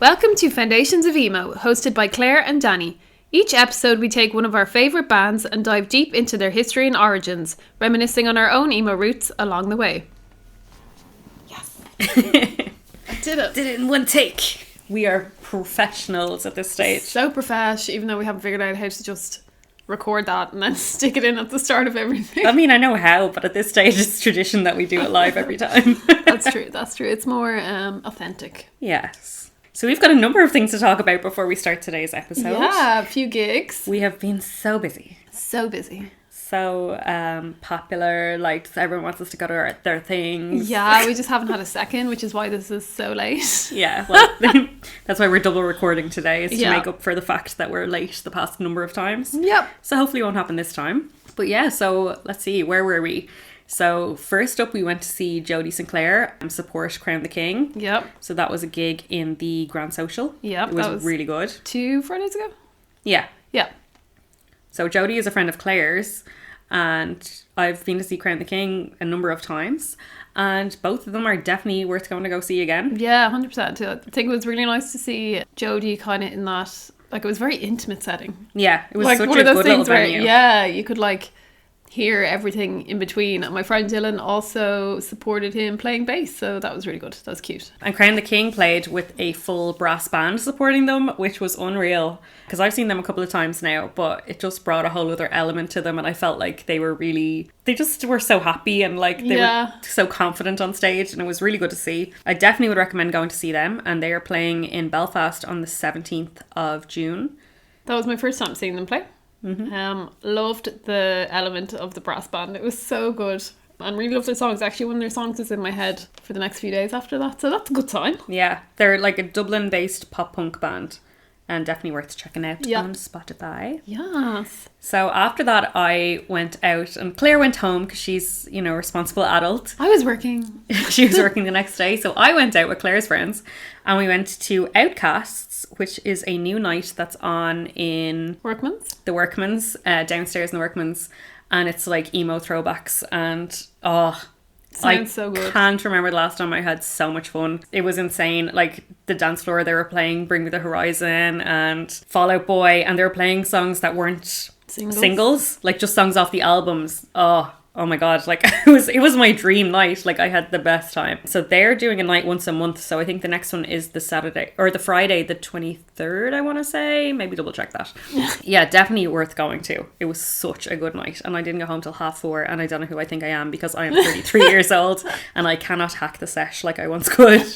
Welcome to Foundations of Emo, hosted by Claire and Danny. Each episode we take one of our favourite bands and dive deep into their history and origins, reminiscing on our own emo roots along the way. Yes. I did it. Did it in one take. We are professionals at this stage. So profesh, even though we haven't figured out how to just record that and then stick it in at the start of everything. I mean, I know how, but at this stage it's tradition that we do it live every time. That's true. It's more authentic. Yes. So we've got a number of things to talk about before we start today's episode. Yeah, a few gigs. We have been so busy. So busy. So popular, like everyone wants us to go to their things. Yeah, we just haven't had a second, which is why this is so late. Yeah, well, that's why we're double recording today, is to make up for the fact that we're late the past number of times. Yep. So hopefully it won't happen this time. But yeah, so let's see, where were we? So first up, we went to see Jodie Sinclair support Crown the King. Yep. So that was a gig in the Grand Social. Yep. It was really good. 2 Fridays ago? Yeah. Yeah. So Jodie is a friend of Claire's, and I've been to see Crown the King a number of times, and both of them are definitely worth going to go see again. Yeah, 100%. I think it was really nice to see Jodie kind of in that, like, it was a very intimate setting. Yeah, it was like such one a of those good things little where, venue. yeah, you could like hear everything in between. And my friend Dylan also supported him playing bass, so that was really good. That was cute. And Crown the King played with a full brass band supporting them, which was unreal. Because I've seen them a couple of times now, but it just brought a whole other element to them. And I felt like they just were so happy and like they were so confident on stage. And it was really good to see. I definitely would recommend going to see them. And they are playing in Belfast on the 17th of June. That was my first time seeing them play. Mm-hmm. Loved the element of the brass band. It was so good. And really loved their songs. Actually, one of their songs is in my head for the next few days after that. So that's a good sign. Yeah, they're like a Dublin-based pop-punk band. And definitely worth checking out on Spotify. Yes. So after that, I went out and Claire went home because she's, a responsible adult. I was working. She was working the next day. So I went out with Claire's friends and we went to Outcasts, which is a new night that's on in... Workman's? The Workman's, downstairs in the Workman's. And it's like emo throwbacks and, Sounds so good. I can't remember the last time I had so much fun. It was insane. Like the dance floor, they were playing Bring Me the Horizon and Fall Out Boy, and they were playing songs that weren't singles, like just songs off the albums. Oh my god, like it was my dream night. Like I had the best time. So they're doing a night once a month. So I think the next one is the Friday, the 23rd, I want to say. Maybe double check that. Yeah, definitely worth going to. It was such a good night. And I didn't go home till 4:30, and I don't know who I think I am because I am 33 years old and I cannot hack the sesh like I once could.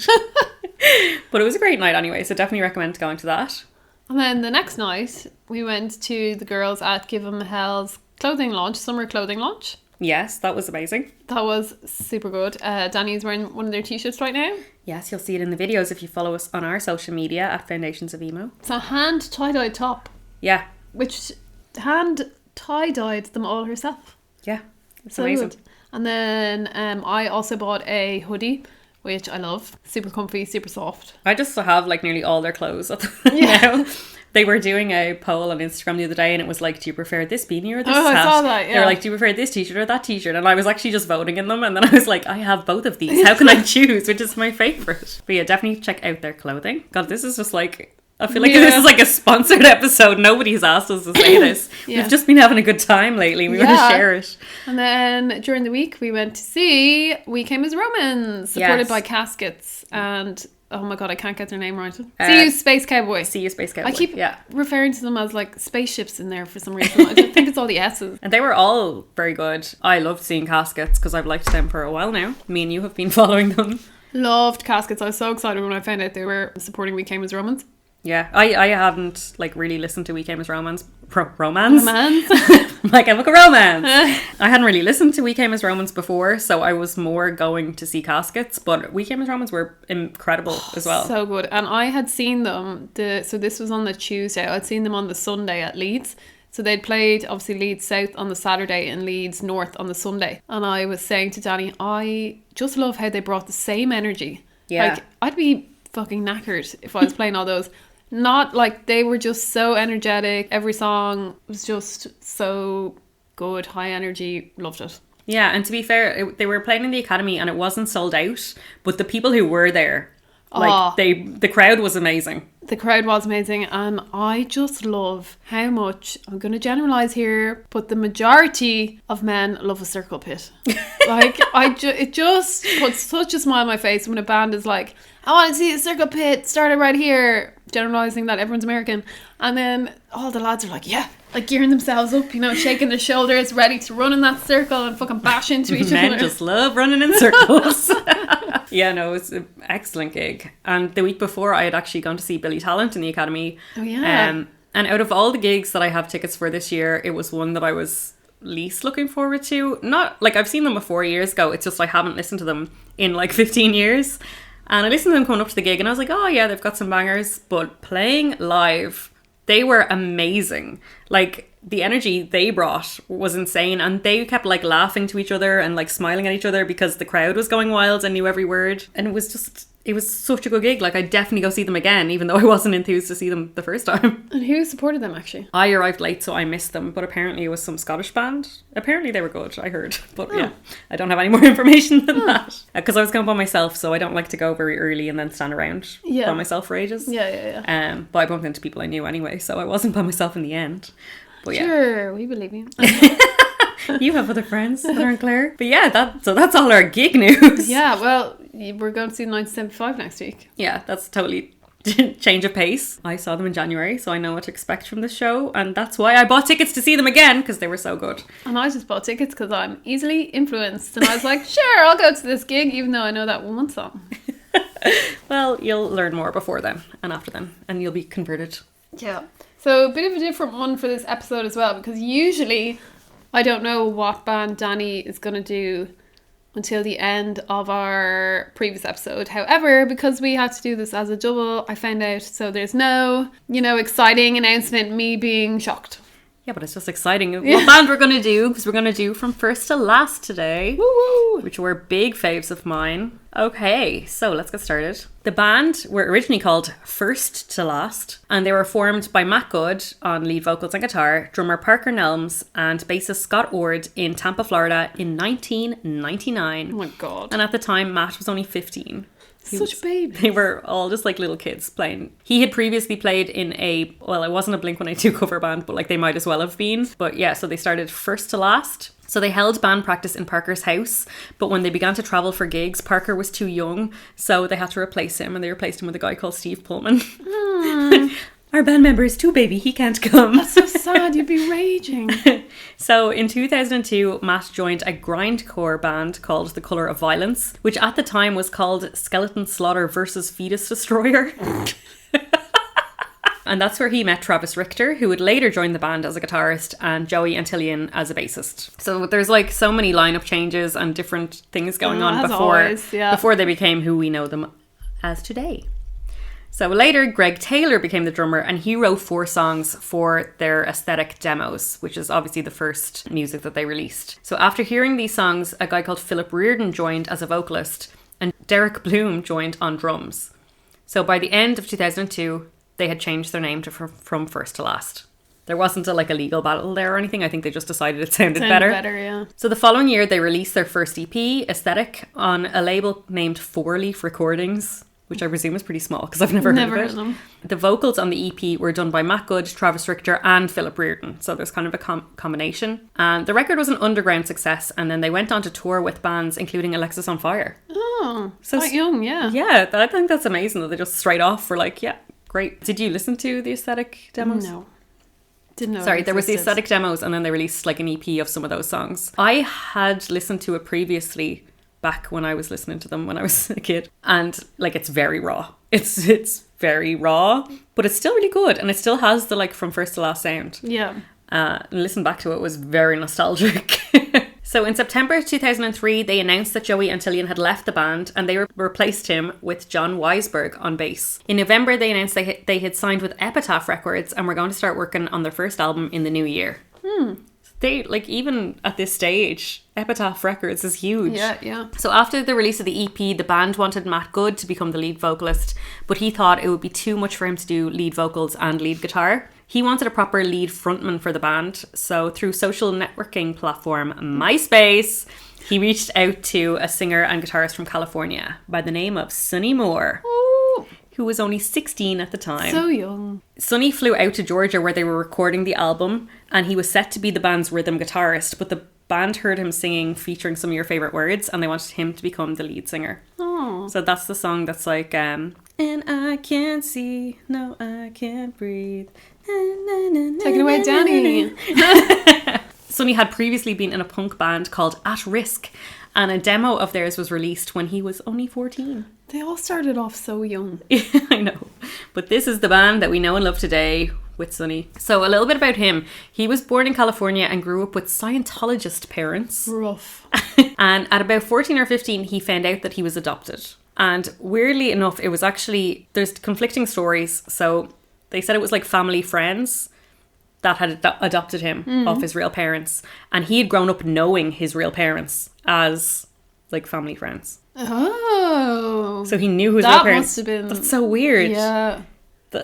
But it was a great night anyway, so definitely recommend going to that. And then the next night, we went to the girls at Give 'em Hell's summer clothing launch. Yes, that was amazing. That was super good. Danny's wearing one of their t-shirts right now. Yes, you'll see it in the videos if you follow us on our social media at Foundations of Emo. It's a hand tie-dyed top. Yeah. Which hand tie-dyed them all herself. Yeah, it's so amazing. Good. And then I also bought a hoodie, which I love. Super comfy, super soft. I just have like nearly all their clothes now. They were doing a poll on Instagram the other day and it was like, do you prefer this beanie or this hat? I saw that, yeah. They were like, do you prefer this t-shirt or that t-shirt? And I was actually just voting in them, and then I was like, I have both of these. How can I choose? Which is my favourite. But yeah, definitely check out their clothing. God, this is just like... I feel like this is like a sponsored episode. Nobody's asked us to say this. Yeah. We've just been having a good time lately. We want to share it. And then during the week, we went to see We Came as Romans, supported by Caskets. And, oh my God, I can't get their name right. See You Space Cowboy. See You Space Cowboy. I keep referring to them as like spaceships in there for some reason. I don't think it's all the S's. And they were all very good. I loved seeing Caskets because I've liked them for a while now. Me and you have been following them. Loved Caskets. I was so excited when I found out they were supporting We Came as Romans. Yeah, I hadn't like really listened to We Came as Romance. Romance? My Chemical Romance. I hadn't really listened to We Came as Romance before, so I was more going to see Caskets, but We Came as Romance were incredible as well. So good. And I had seen them, so this was on the Tuesday, I'd seen them on the Sunday at Leeds. So they'd played obviously Leeds South on the Saturday and Leeds North on the Sunday. And I was saying to Danny, I just love how they brought the same energy. Yeah. Like, I'd be fucking knackered if I was playing all those. Not like, they were just so energetic. Every song was just so good, high energy. Loved it. Yeah, and to be fair, they were playing in the Academy and it wasn't sold out, but the people who were there Like the crowd was amazing. The crowd was amazing, and I just love how much, I'm going to generalise here, but the majority of men love a circle pit. Like, it just puts such a smile on my face when a band is like, I want to see a circle pit, started right here, generalising that everyone's American. And then all the lads are like, yeah, like gearing themselves up, you know, shaking their shoulders, ready to run in that circle and fucking bash into each other. Men just love running in circles. Yeah, no, it was an excellent gig. And the week before, I had actually gone to see Billy Talent in the Academy. Oh, yeah. And out of all the gigs that I have tickets for this year, it was one that I was least looking forward to. Not, like, I've seen them before years ago. It's just I haven't listened to them in, like, 15 years. And I listened to them coming up to the gig, and I was like, oh, yeah, they've got some bangers. But playing live, they were amazing. Like, the energy they brought was insane, and they kept like laughing to each other and like smiling at each other because the crowd was going wild and knew every word, and it was such a good gig. Like, I'd definitely go see them again, even though I wasn't enthused to see them the first time. And who supported them, actually? I arrived late, so I missed them, but apparently it was some Scottish band. Apparently they were good, I heard, but yeah, I don't have any more information than that, because I was going by myself, so I don't like to go very early and then stand around by myself for ages. Yeah. But I bumped into people I knew anyway, so I wasn't by myself in the end. But yeah. Sure, we believe you. You have other friends that aren't Claire. But yeah, that's all our gig news. Yeah, well, we're going to see 1975 next week. Yeah, that's totally change of pace. I saw them in January, so I know what to expect from the show, and that's why I bought tickets to see them again, because they were so good. And I just bought tickets because I'm easily influenced, and I was like, sure, I'll go to this gig, even though I know that one song. Well, you'll learn more before then and after then, and you'll be converted. Yeah. So a bit of a different one for this episode as well, because usually I don't know what band Danny is going to do until the end of our previous episode. However, because we had to do this as a double, I found out, so there's no, exciting announcement, me being shocked. Yeah, but it's just exciting. What band we're going to do, because we're going to do From First to Last today. Woo-woo. Which were big faves of mine. Okay, so let's get started. The band were originally called First to Last, and they were formed by Matt Good on lead vocals and guitar, drummer Parker Nelms, and bassist Scott Ord in Tampa, Florida in 1999. Oh my God. And at the time, Matt was only 15. Such babies. They were all just like little kids playing. He had previously played in it wasn't a Blink-182 cover band, but like they might as well have been. But yeah, so they started First to Last. So they held band practice in Parker's house, but when they began to travel for gigs, Parker was too young, so they had to replace him, and they replaced him with a guy called Steve Pullman. Our band member is too baby, he can't come. That's so sad, you'd be raging. So in 2002, Matt joined a grindcore band called The Colour of Violence, which at the time was called Skeleton Slaughter versus Fetus Destroyer. And that's where he met Travis Richter, who would later join the band as a guitarist, and Joey Antillion as a bassist. So there's like so many lineup changes and different things going on before they became who we know them as today. So later, Greg Taylor became the drummer, and he wrote 4 songs for their Aesthetic demos, which is obviously the first music that they released. So after hearing these songs, a guy called Philip Reardon joined as a vocalist, and Derek Bloom joined on drums. So by the end of 2002, they had changed their name to From First to Last. There wasn't a legal battle there or anything. I think they just decided it sounded better. Yeah. So the following year, they released their first EP, Aesthetic, on a label named Four Leaf Recordings, which I presume is pretty small because I've never heard of it. The vocals on the EP were done by Matt Good, Travis Richter, and Philip Reardon. So there's kind of a combination. And the record was an underground success, and then they went on to tour with bands including Alexis on Fire. Oh, so quite young, yeah. Yeah, I think that's amazing that they just straight off were like, yeah, great. Did you listen to the Aesthetic demos? No. Didn't know. Sorry, there was the Aesthetic demos, and then they released like an EP of some of those songs. I had listened to it previously back when I was listening to them when I was a kid, and like it's very raw. It's very raw, but it's still really good, and it still has the From First to Last sound. Yeah. And listen back to it was very nostalgic. So in September 2003, they announced that Joey Antillion had left the band, and they replaced him with John Weisberg on bass. In November, they announced they had signed with Epitaph Records and were going to start working on their first album in the new year. They, even at this stage, Epitaph Records is huge. Yeah. So after the release of the EP, the band wanted Matt Good to become the lead vocalist, but he thought it would be too much for him to do lead vocals and lead guitar. He wanted a proper lead frontman for the band, so through social networking platform MySpace, he reached out to a singer and guitarist from California by the name of Sonny Moore. Ooh, who was only 16 at the time. So young. Sonny flew out to Georgia where they were recording the album, and he was set to be the band's rhythm guitarist, but the band heard him singing featuring Some of Your Favourite Words, and they wanted him to become the lead singer. Oh. So that's the song that's like, and I can't see, no, I can't breathe. Take it away, Danny. Sonny had previously been in a punk band called At Risk, and a demo of theirs was released when he was only 14. They all started off so young. I know. But this is the band that we know and love today with Sonny. So a little bit about him. He was born in California and grew up with Scientologist parents. Rough. And at about 14 or 15, he found out that he was adopted. And weirdly enough, it was actually, there's conflicting stories. So they said it was like family friends that had adopted him off his real parents. And he had grown up knowing his real parents as like family friends. Oh. So he knew his That real parents. must have been... That's so weird. Yeah.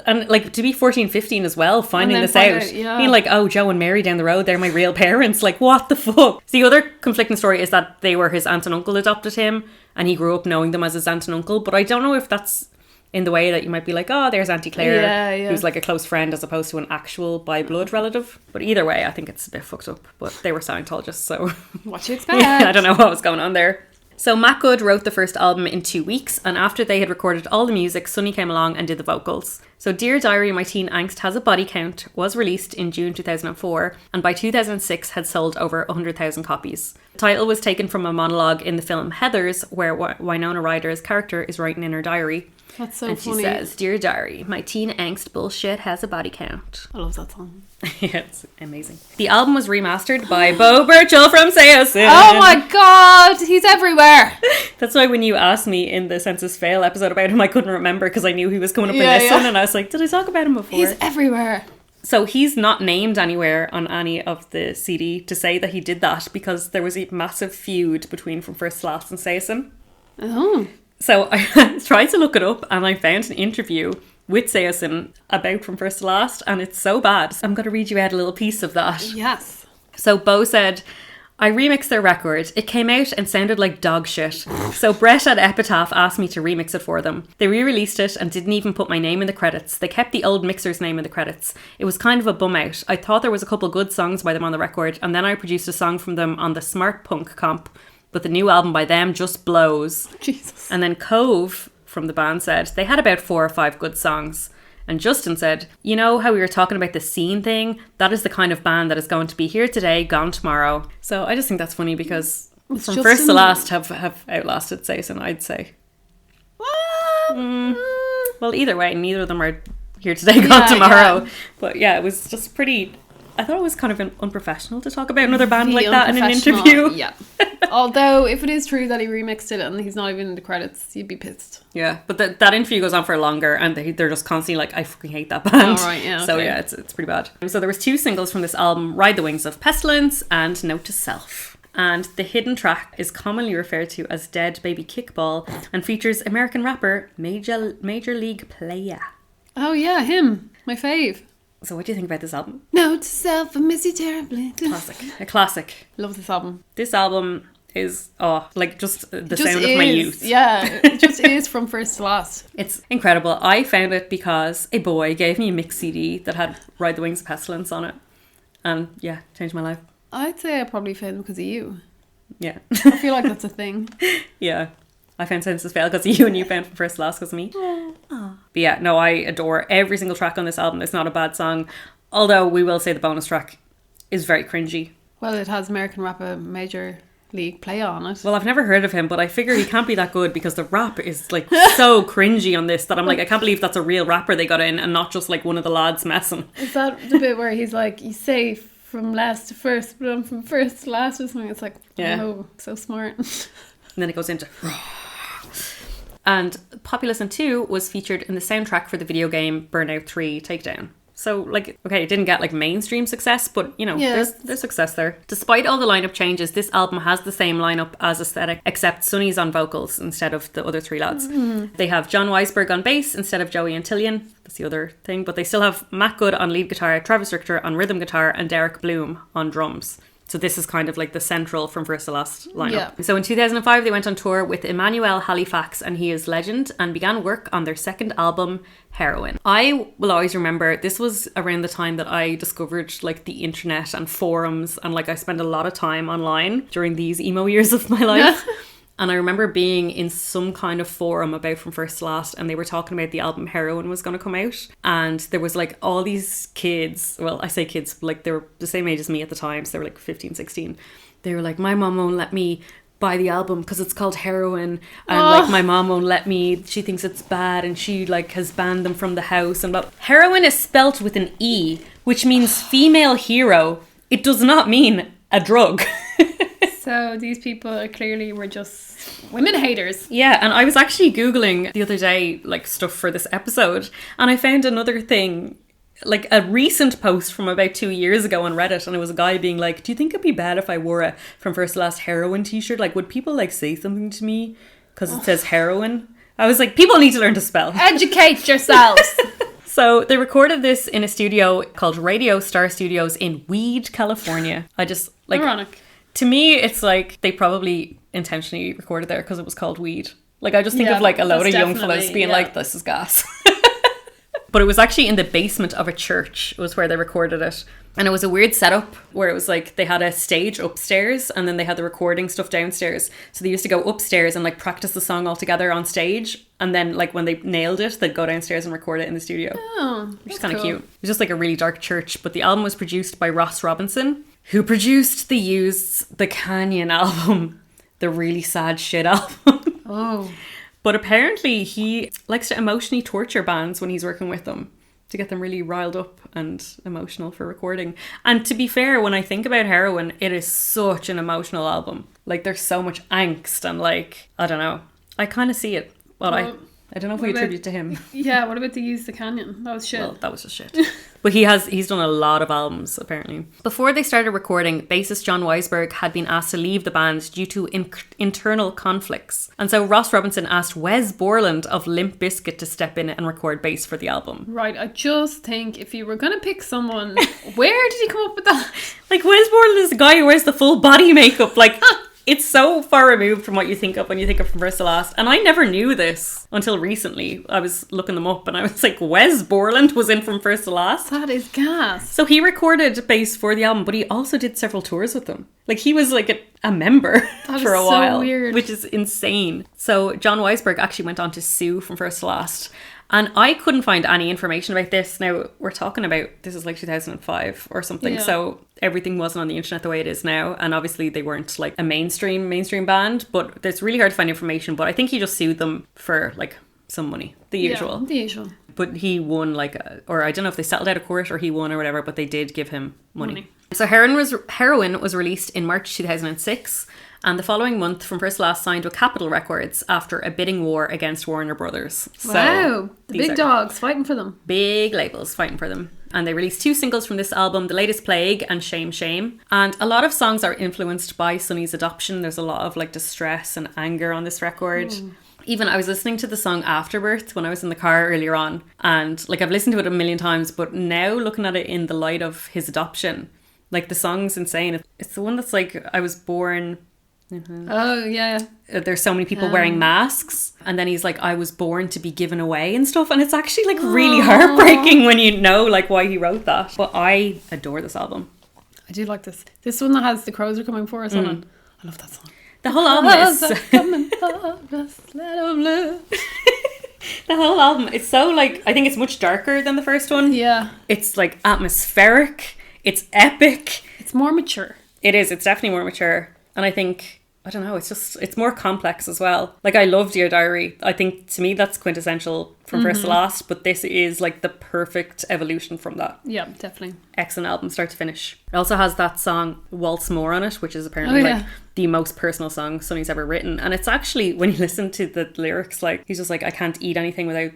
And like to be 14, 15 as well, finding then this find out. out, yeah. Being like, oh, Joe and Mary down the road, they're my real parents. Like, what the fuck? The other conflicting story is that they were his aunt and uncle adopted him, and he grew up knowing them as his aunt and uncle. But I don't know if that's in the way that you might be like, oh, there's Auntie Claire, who's like a close friend as opposed to an actual by blood relative. But either way, I think it's a bit fucked up. But they were Scientologists, so What you expect? I don't know what was going on there. So Matt Good wrote the first album in 2 weeks, and after they had recorded all the music, Sonny came along and did the vocals. So Dear Diary, My Teen Angst Has a Body Count was released in June 2004, and by 2006 had sold over 100,000 copies. The title was taken from a monologue in the film Heathers, where Winona Ryder's character is writing in her diary. That's so and funny. she says, Dear Diary, my teen angst bullshit has a body count. I love that song. Yeah, it's amazing. The album was remastered by Bo Burchell from Seosin. Oh my god, he's everywhere. That's why when you asked me in the Census Fail episode about him, I couldn't remember because I knew he was coming up in this one, and I was like, did I talk about him before? He's everywhere. So he's not named anywhere on any of the CD to say that he did that because there was a massive feud between From First to Last and Seosin. Oh. So I tried to look it up and I found an interview with Seosin about From First to Last, and it's so bad. I'm going to read you out a little piece of that. Yes. So Bo said, I remixed their record. It came out and sounded like dog shit. So Brett at Epitaph asked me to remix it for them. They re-released it and didn't even put my name in the credits. They kept the old mixer's name in the credits. It was kind of a bum out. I thought there was a couple good songs by them on the record, and then I produced a song from them on the Smart Punk comp. But the new album by them just blows. Jesus. And then Cove from the band said they had about 4 or 5 good songs. And Justin said, you know how we were talking about the scene thing? That is the kind of band that is going to be here today, gone tomorrow. So I just think that's funny because It's From Justin... First to Last have outlasted Seosin, I'd say. What? Well, either way, neither of them are here today, gone tomorrow. Yeah. But yeah, it was just pretty... I thought it was kind of unprofessional to talk about another band like that in an interview. Yeah. Although, if it is true that he remixed it and he's not even in the credits, you'd be pissed. Yeah, but that interview goes on for longer and they're just constantly like, I fucking hate that band. Oh, right, yeah. Okay. So yeah, it's pretty bad. So there was 2 singles from this album, Ride the Wings of Pestilence and Note to Self. And the hidden track is commonly referred to as Dead Baby Kickball and features American rapper Major League Playa. Oh yeah, him. My fave. So what do you think about this album? Note to self, I miss you terribly. A classic. Love this album. This album is, like just the sound of my youth. Yeah, it just is From First to Last. It's incredible. I found it because a boy gave me a mix CD that had Ride the Wings of Pestilence on it. And yeah, changed my life. I'd say I probably found them because of you. Yeah. I feel like that's a thing. Yeah. I found Census Fail because of you, and you found From First to Last because of me. Aww. But yeah, no, I adore every single track on this album. It's not a bad song. Although we will say the bonus track is very cringy. Well, it has American rapper Major League Playa on it. Well, I've never heard of him, but I figure he can't be that good because the rap is like so cringy on this that I'm like, I can't believe that's a real rapper they got in and not just like one of the lads messing. Is that the bit where he's like, you say from last to first, but I'm from first to last or something? It's like, oh, so smart. And then it goes into... And Populous and 2 was featured in the soundtrack for the video game Burnout 3 Takedown. So, like, okay, it didn't get, like, mainstream success, but, you know, there's success there. Despite all the lineup changes, this album has the same lineup as Aesthetic, except Sonny's on vocals instead of the other 3 lads. Mm-hmm. They have John Weisberg on bass instead of Joey Antillion. That's the other thing. But they still have Matt Good on lead guitar, Travis Richter on rhythm guitar, and Derek Bloom on drums. So this is kind of like the central From First to Last lineup. Yeah. So in 2005, they went on tour with Emmanuel Halifax and He Is Legend and began work on their second album, Heroin. I will always remember, this was around the time that I discovered like the internet and forums, and like I spent a lot of time online during these emo years of my life. And I remember being in some kind of forum about From First to Last, and they were talking about the album Heroin was going to come out. And there was like all these kids, well, I say kids, like they were the same age as me at the time, so they were like 15, 16. They were like, my mom won't let me buy the album because it's called Heroin, and like my mom won't let me, she thinks it's bad, and she like has banned them from the house. And but heroin is spelt with an E, which means female hero. It does not mean a drug. So these people clearly were just women haters. Yeah, and I was actually Googling the other day, like, stuff for this episode, and I found another thing, like a recent post from about 2 years ago on Reddit, and it was a guy being like, do you think it'd be bad if I wore a From First to Last Heroin t-shirt? Like, would people, like, say something to me because it says heroin? I was like, people need to learn to spell. Educate yourselves. So they recorded this in a studio called Radio Star Studios in Weed, California. I just, like... Ironic. To me, it's like they probably intentionally recorded there because it was called Weed. Like, I just think of like a load of young fellas being like, this is gas. But it was actually in the basement of a church was where they recorded it. And it was a weird setup where it was like they had a stage upstairs and then they had the recording stuff downstairs. So they used to go upstairs and like practice the song all together on stage. And then like when they nailed it, they'd go downstairs and record it in the studio. Oh, which is kind of cute. It was just like a really dark church. But the album was produced by Ross Robinson, who produced the used The Canyon album, the really sad shit album. Oh. But apparently he likes to emotionally torture bands when he's working with them to get them really riled up and emotional for recording. And to be fair, when I think about Heroin, it is such an emotional album. Like, there's so much angst and like, I don't know. I kind of see it. But I don't know if we attribute to him. Yeah, what about the Use the Canyon? That was shit. Well, that was just shit. But he's done a lot of albums, apparently. Before they started recording, bassist John Weisberg had been asked to leave the band due to internal conflicts. And so Ross Robinson asked Wes Borland of Limp Bizkit to step in and record bass for the album. Right, I just think if you were going to pick someone, where did he come up with that? Like, Wes Borland is the guy who wears the full body makeup, like... It's so far removed from what you think of when you think of From First to Last. And I never knew this until recently. I was looking them up and I was like, Wes Borland was in From First to Last? That is gas. So he recorded bass for the album, but he also did several tours with them. Like, he was like a member for a while. So weird. Which is insane. So John Weisberg actually went on to sue From First to Last. And I couldn't find any information about this. Now, we're talking about, this is like 2005 or something. Yeah. So everything wasn't on the internet the way it is now. And obviously they weren't like a mainstream band. But it's really hard to find information. But I think he just sued them for like some money. The usual. Yeah, the usual. But he won or I don't know if they settled out of court or he won or whatever. But they did give him money. So Heroin was released in March 2006. And the following month, From First to Last signed with Capitol Records after a bidding war against Warner Brothers. Wow, the big dogs fighting for them. Big labels fighting for them. And they released 2 singles from this album, The Latest Plague and Shame Shame. And a lot of songs are influenced by Sonny's adoption. There's a lot of like distress and anger on this record. Even I was listening to the song Afterbirth when I was in the car earlier on. And like I've listened to it a million times, but now looking at it in the light of his adoption, like the song's insane. It's the one that's like, I was born... Mm-hmm. Oh, yeah. There's so many people wearing masks. And then he's like, I was born to be given away and stuff. And it's actually like really heartbreaking when you know like why he wrote that. But I adore this album. I do like this. This one that has The Crows Are Coming For Us on it. I love that song. The whole album is... coming for us, let 'em loose. The whole album, it's so like, I think it's much darker than the first one. Yeah. It's like atmospheric. It's epic. It's more mature. It is. It's definitely more mature. And I think... I don't know, it's more complex as well. Like, I love Dear Diary. I think, to me, that's quintessential From First to Last, but this is, like, the perfect evolution from that. Yeah, definitely. Excellent album, start to finish. It also has that song, Waltz More, on it, which is apparently, like, the most personal song Sonny's ever written. And it's actually, when you listen to the lyrics, like, he's just like, I can't eat anything without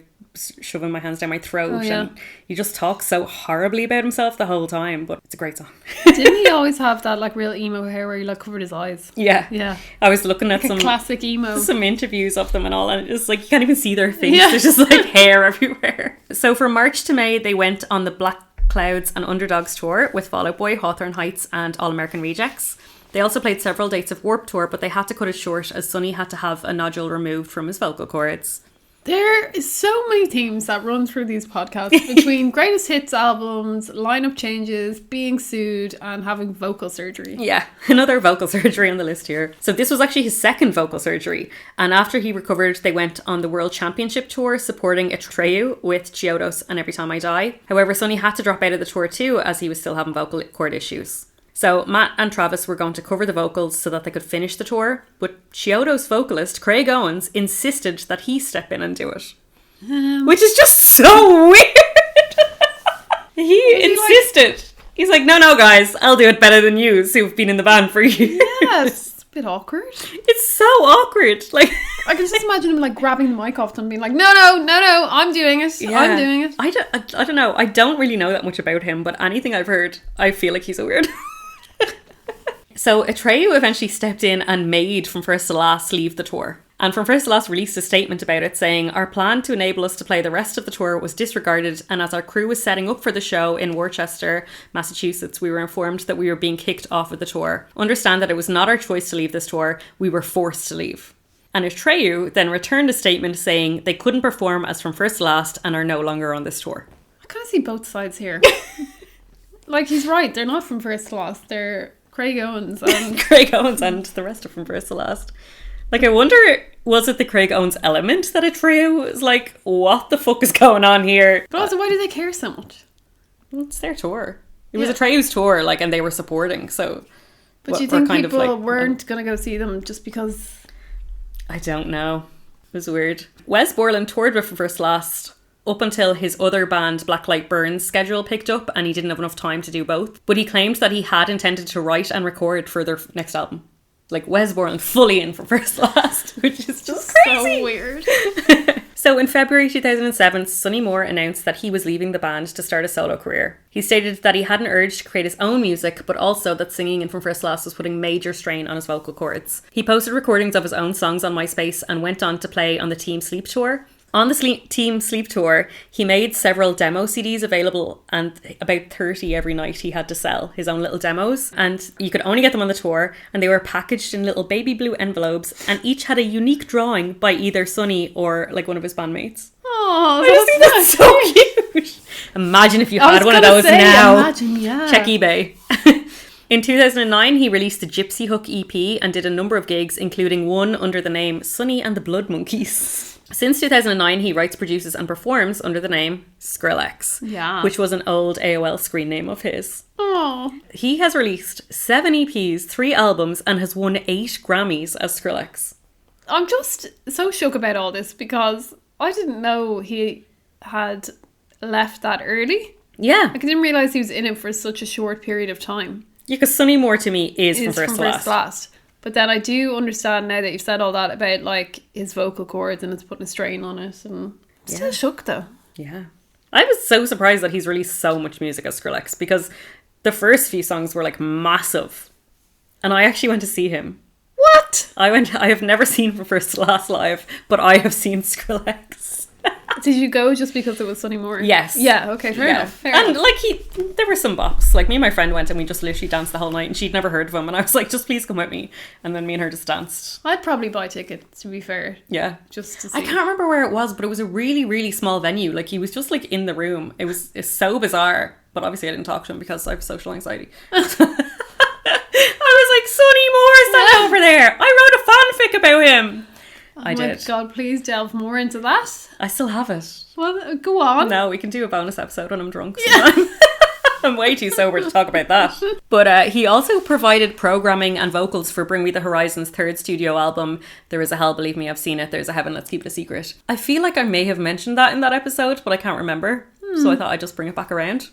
shoving my hands down my throat. And he just talks so horribly about himself the whole time, but it's a great song. Didn't he always have that like real emo hair where he like covered his eyes? Yeah. I was looking at like classic emo, some interviews of them and all, and it's like you can't even see their face. There's just like hair everywhere. So from March to May they went on the Black Clouds and Underdogs tour with Fall Out Boy, Hawthorne Heights and All American Rejects. They also played several dates of Warped Tour, but they had to cut it short as Sonny had to have a nodule removed from his vocal cords. There is so many themes that run through these podcasts between greatest hits albums, lineup changes, being sued, and having vocal surgery. Yeah, another vocal surgery on the list here. So this was actually his second vocal surgery. And after he recovered, they went on the World Championship Tour supporting Atreyu with Chiodos and Every Time I Die. However, Sonny had to drop out of the tour too as he was still having vocal cord issues. So Matt and Travis were going to cover the vocals so that they could finish the tour, but Chiodos vocalist Craig Owens insisted that he step in and do it. Which is just so weird. He insisted. He's like, no, guys, I'll do it better than you, who've been in the band for years. Yes, it's a bit awkward. It's so awkward. Like, I can just imagine him like grabbing the mic off them and being like, no, I'm doing it. Yeah. I'm doing it. I don't know. I don't really know that much about him, but anything I've heard, I feel like he's a weird. So Atreyu eventually stepped in and made From First to Last leave the tour. And From First to Last released a statement about it saying, "Our plan to enable us to play the rest of the tour was disregarded, and as our crew was setting up for the show in Worcester, Massachusetts, we were informed that we were being kicked off of the tour. Understand that it was not our choice to leave this tour, we were forced to leave." And Atreyu then returned a statement saying they couldn't perform as From First to Last and are no longer on this tour. I kind of see both sides here. Like, he's right, they're not From First to Last, they're Craig Owens and Craig Owens and the rest of From First to Last. Like, I wonder, was it the Craig Owens element that Atreyu was like, what the fuck is going on here? But also, why do they care so much? Well, it's their tour. It was Atreyu's tour, like, and they were supporting, so... But do you think people weren't going to go see them just because... I don't know. It was weird. Wes Borland toured with From First to Last up until his other band Blacklight Burns schedule picked up and he didn't have enough time to do both. But he claimed that he had intended to write and record for their next album. Like, Wes Borland fully in From First to Last, which is just crazy. So weird. So in February 2007, Sonny Moore announced that he was leaving the band to start a solo career. He stated that he had an urge to create his own music, but also that singing in From First to Last was putting major strain on his vocal cords. He posted recordings of his own songs on MySpace and went on to play on the Team Sleep tour. On the Team Sleep tour, he made several demo CDs available, and about 30 every night he had to sell his own little demos, and you could only get them on the tour, and they were packaged in little baby blue envelopes, and each had a unique drawing by either Sonny or like one of his bandmates. Oh, I just think that's so cute. Imagine if you had one of those now. Imagine, yeah. Check eBay. In 2009, he released the Gypsy Hook EP and did a number of gigs, including one under the name Sonny and the Blood Monkeys. Since 2009, he writes, produces and performs under the name Skrillex, which was an old AOL screen name of his. Oh. He has released 7 EPs, 3 albums, and has won 8 Grammys as Skrillex. I'm just so shook about all this because I didn't know he had left that early. Yeah. I didn't realise he was in it for such a short period of time. Yeah, because Sonny Moore to me is From First to Last. But then I do understand now that you've said all that about like his vocal cords and it's putting a strain on it, and I'm still shook though. Yeah. I was so surprised that he's released so much music as Skrillex because the first few songs were like massive. And I actually went to see him. What? I have never seen From First to Last live, but I have seen Skrillex. Did you go just because it was Sonny Moore? Yes. Yeah, okay, fair enough. And like there were some bops. Like me and my friend went and we just literally danced the whole night, and she'd never heard of him, and I was like, just please come with me. And then me and her just danced. I'd probably buy tickets, to be fair. Yeah. Just to see. I can't remember where it was, but it was a really, really small venue. Like he was just like in the room. It's so bizarre. But obviously I didn't talk to him because I have social anxiety. I was like, Sonny Moore's that over there. I wrote a fanfic about him. I did. Oh my God, please delve more into that. I still have it. Well, go on. No, we can do a bonus episode when I'm drunk sometime. I'm way too sober to talk about that. But he also provided programming and vocals for Bring Me the Horizon's 3rd studio album, There Is a Hell, Believe Me, I've Seen It, There's a Heaven, Let's Keep It a Secret. I feel like I may have mentioned that in that episode, but I can't remember. So I thought I'd just bring it back around.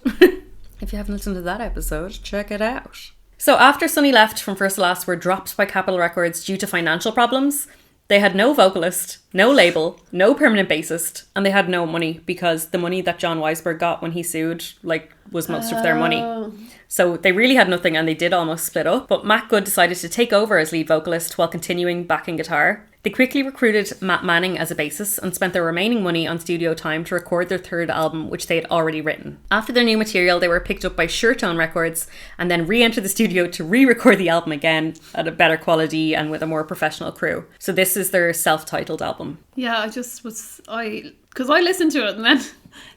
If you haven't listened to that episode, check it out. So after Sonny left, From First to Last were dropped by Capitol Records due to financial problems. They had no vocalist, no label, no permanent bassist, and they had no money because the money that John Weisberg got when he sued, like, was most of their money. So they really had nothing, and they did almost split up. But Matt Good decided to take over as lead vocalist while continuing backing guitar. They quickly recruited Matt Manning as a bassist and spent their remaining money on studio time to record their third album, which they had already written. After their new material, they were picked up by Suretone Records and then re-entered the studio to re-record the album again at a better quality and with a more professional crew. So this is their self-titled album. Yeah, because I listened to it and then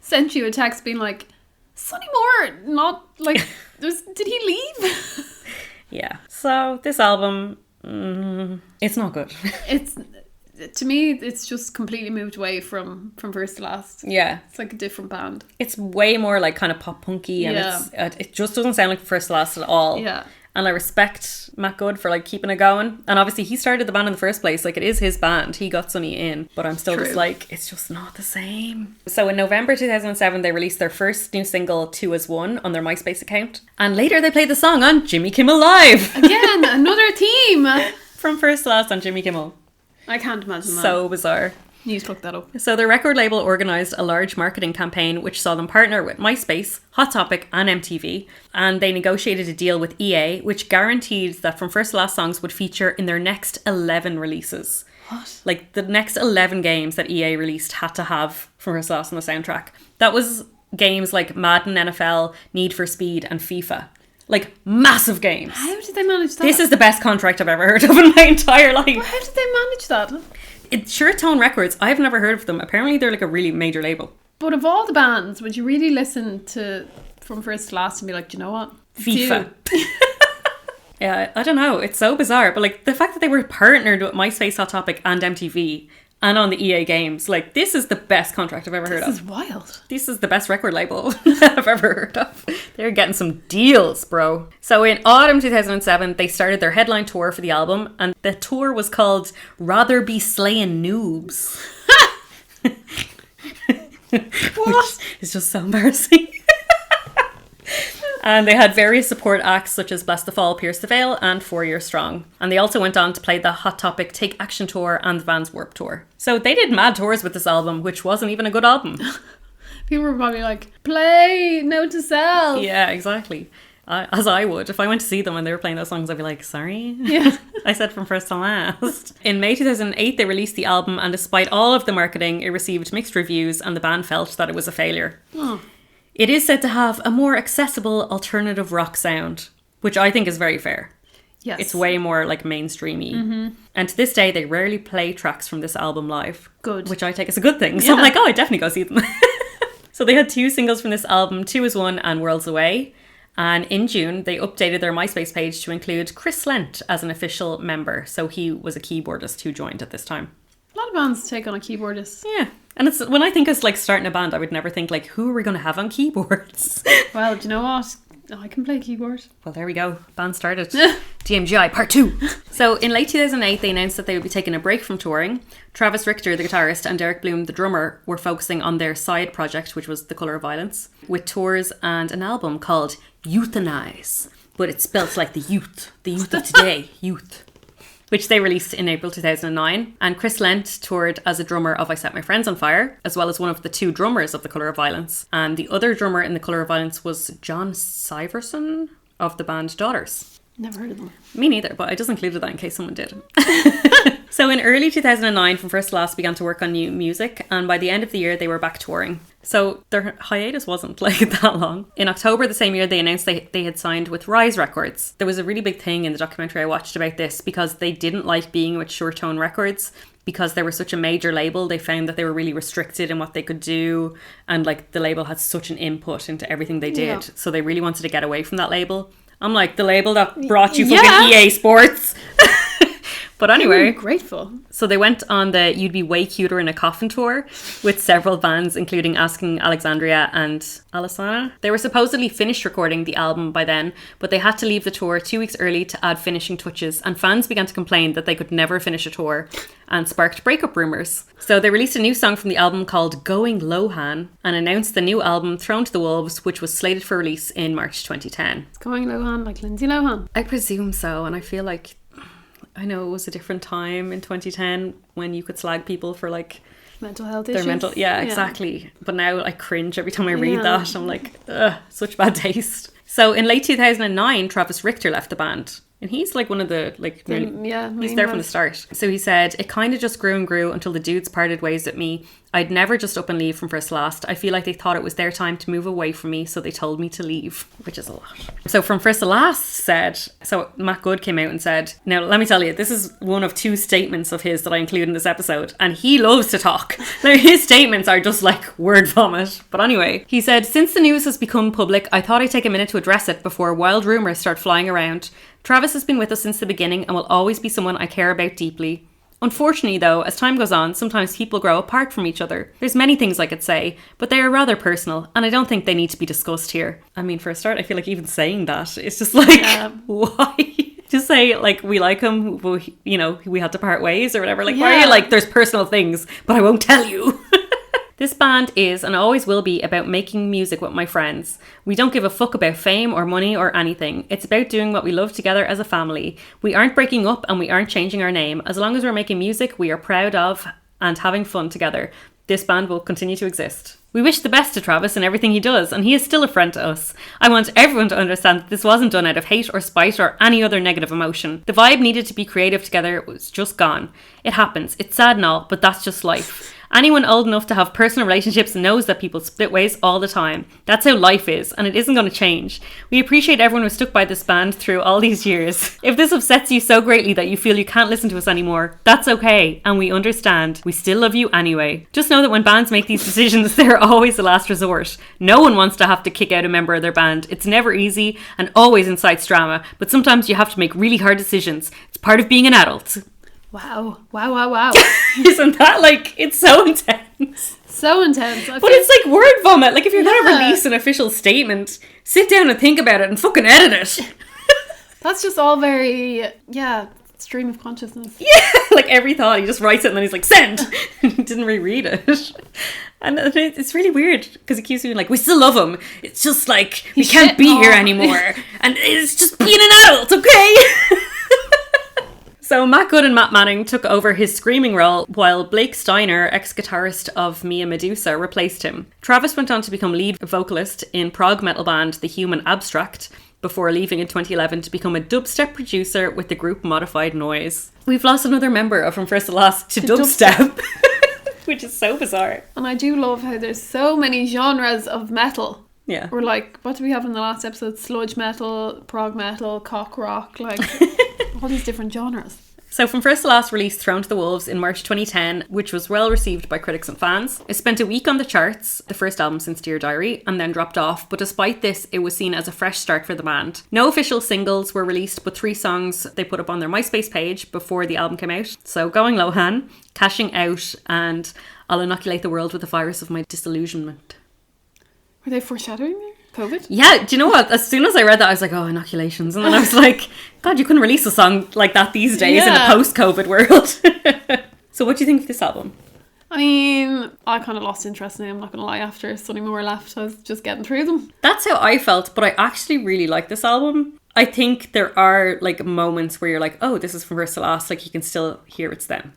sent you a text being like, Sonny Moore, not like, did he leave? Yeah. So this album, it's not good. To me, it's just completely moved away from first to last. Yeah. It's like a different band. It's way more like kind of pop punky and it just doesn't sound like first to last at all. Yeah. And I respect Matt Good for like keeping it going. And obviously he started the band in the first place. Like it is his band. He got Sonny in. But I'm still just like, it's just not the same. So in November 2007, they released their first new single, 2 as 1, on their MySpace account. And later they played the song on Jimmy Kimmel Live. Again, another theme. From first to last on Jimmy Kimmel. I can't imagine that. So bizarre. You need to look that up. So their record label organised a large marketing campaign which saw them partner with MySpace, Hot Topic and MTV, and they negotiated a deal with EA which guaranteed that From First to Last songs would feature in their next 11 releases. What? Like the next 11 games that EA released had to have From First to Last on the soundtrack. That was games like Madden, NFL, Need for Speed and FIFA. Like massive games. How did they manage that? This is the best contract I've ever heard of in my entire life. How did they manage that? It's Suretone Records. I've never heard of them. Apparently they're like a really major label. But of all the bands, would you really listen to From First to Last and be like, do you know what? FIFA. Yeah, I don't know. It's so bizarre. But like the fact that they were partnered with MySpace, Hot Topic and MTV and on the EA games, like this is the best contract I've ever heard of. This is wild. This is the best record label I've ever heard of. They're getting some deals, bro. So in autumn 2007, they started their headline tour for the album, and the tour was called Rather Be Slaying Noobs. What? It's just so embarrassing. And they had various support acts such as Bless the Fall, Pierce the Veil and 4 Year Strong. And they also went on to play the Hot Topic Take Action Tour and the Vans Warped Tour. So they did mad tours with this album, which wasn't even a good album. People were probably like, play, note to self. Yeah, exactly. As I would. If I went to see them and they were playing those songs, I'd be like, sorry? Yeah. I said From First to Last. In May 2008, they released the album, and despite all of the marketing, it received mixed reviews and the band felt that it was a failure. Oh. It is said to have a more accessible alternative rock sound, which I think is very fair. Yes. It's way more like mainstreamy. Mm-hmm. And to this day, they rarely play tracks from this album live. Good. Which I take as a good thing. So I'm like, oh, I definitely go see them. So they had 2 singles from this album, 2 as 1 and Worlds Away. And in June, they updated their MySpace page to include Chris Lent as an official member. So he was a keyboardist who joined at this time. A lot of bands take on a keyboardist. Yeah. And it's when I think of like starting a band, I would never think like, who are we going to have on keyboards? Well, do you know what? I can play keyboard. Well, there we go. Band started. DMGI Part 2. So in late 2008, they announced that they would be taking a break from touring. Travis Richter, the guitarist, and Derek Bloom, the drummer, were focusing on their side project, which was The Colour of Violence, with tours and an album called Euthanize. But it's spelt like the youth of today, youth. Which they released in April 2009. And Chris Lent toured as a drummer of I Set My Friends on Fire, as well as one of the 2 drummers of The Colour of Violence. And the other drummer in The Colour of Violence was John Syverson of the band Daughters. Never heard of them. Me neither, but I just included that in case someone did. So in early 2009, From First to Last began to work on new music, and by the end of the year, they were back touring. So their hiatus wasn't like that long. In October the same year, they announced they had signed with Rise Records. There was a really big thing in the documentary I watched about this because they didn't like being with Suretone Records because they were such a major label. They found that they were really restricted in what they could do, and like the label had such an input into everything they did. Yeah. So they really wanted to get away from that label. I'm like, the label that brought you fucking EA Sports. But anyway, I'm grateful. So they went on the You'd Be Way Cuter in a Coffin tour with several bands, including Asking Alexandria and Alisana. They were supposedly finished recording the album by then, but they had to leave the tour 2 weeks early to add finishing touches, and fans began to complain that they could never finish a tour and sparked breakup rumours. So they released a new song from the album called Going Lohan and announced the new album Thrown to the Wolves, which was slated for release in March 2010. It's Going Lohan like Lindsay Lohan? I presume so, and I feel like I know it was a different time in 2010 when you could slag people for like mental health their issues. Yeah, exactly. But now I cringe every time I read that. I'm like, ugh, such bad taste. So in late 2009, Travis Richter left the band. And he's like one of the, like, he's there from the start. So he said, it kind of just grew and grew until the dudes parted ways with me. I'd never just up and leave from first to last. I feel like they thought it was their time to move away from me, so they told me to leave, which is a lot. So from first to last said, so Matt Good came out and said, now let me tell you, this is one of 2 statements of his that I include in this episode, and he loves to talk. Now, his statements are just like word vomit. But anyway, he said, since the news has become public, I thought I'd take a minute to address it before wild rumours start flying around. Travis has been with us since the beginning and will always be someone I care about deeply. Unfortunately though, as time goes on, sometimes people grow apart from each other. There's many things I could say, but they are rather personal, and I don't think they need to be discussed here. I mean, for a start, I feel like even saying that, it's just like, why? Just say, like, we like him, but, you know, we had to part ways or whatever. Like, why are you like, there's personal things, but I won't tell you? This band is and always will be about making music with my friends. We don't give a fuck about fame or money or anything. It's about doing what we love together as a family. We aren't breaking up and we aren't changing our name. As long as we're making music we are proud of and having fun together, this band will continue to exist. We wish the best to Travis in everything he does, and he is still a friend to us. I want everyone to understand that this wasn't done out of hate or spite or any other negative emotion. The vibe needed to be creative together was just gone. It happens. It's sad and all, but that's just life. Anyone old enough to have personal relationships knows that people split ways all the time. That's how life is, and it isn't going to change. We appreciate everyone who stuck by this band through all these years. If this upsets you so greatly that you feel you can't listen to us anymore, that's okay, and we understand. We still love you anyway. Just know that when bands make these decisions, they're always the last resort. No one wants to have to kick out a member of their band. It's never easy, and always incites drama, but sometimes you have to make really hard decisions. It's part of being an adult. Wow. Wow. Isn't that like, it's so intense. So intense. But it's like word vomit. Like if you're going to release an official statement, sit down and think about it and fucking edit it. That's just all very, stream of consciousness. Yeah, like every thought, he just writes it and then he's like, send! He didn't reread it. And it's really weird because he keeps being like, we still love him. It's just like, we can't be here anymore. And it's just being an adult, okay? So Matt Good and Matt Manning took over his screaming role while Blake Steiner, ex-guitarist of Mia Medusa, replaced him. Travis went on to become lead vocalist in prog metal band The Human Abstract before leaving in 2011 to become a dubstep producer with the group Modified Noise. We've lost another member of From First to Last to dubstep. Which is so bizarre. And I do love how there's so many genres of metal. Yeah. We're like, what do we have in the last episode? Sludge metal, prog metal, cock rock, like all these different genres. So From First to Last released Thrown to the Wolves in March 2010, which was well received by critics and fans. It spent a week on the charts, the first album since Dear Diary, and then dropped off, but despite this, it was seen as a fresh start for the band. No official singles were released, but 3 songs they put up on their MySpace page before the album came out. So Going Lohan, Cashing Out, and I'll Inoculate the World with the Virus of My Disillusionment. Were they foreshadowing there? COVID? Yeah, do you know what? As soon as I read that, I was like, oh, inoculations. And then I was like, God, you couldn't release a song like that these days in a post-COVID world. So what do you think of this album? I mean, I kind of lost interest in it, I'm not going to lie, after Sonny Moore left. I was just getting through them. That's how I felt, but I actually really like this album. I think there are like moments where you're like, oh, this is From First to Last. Like you can still hear it's them.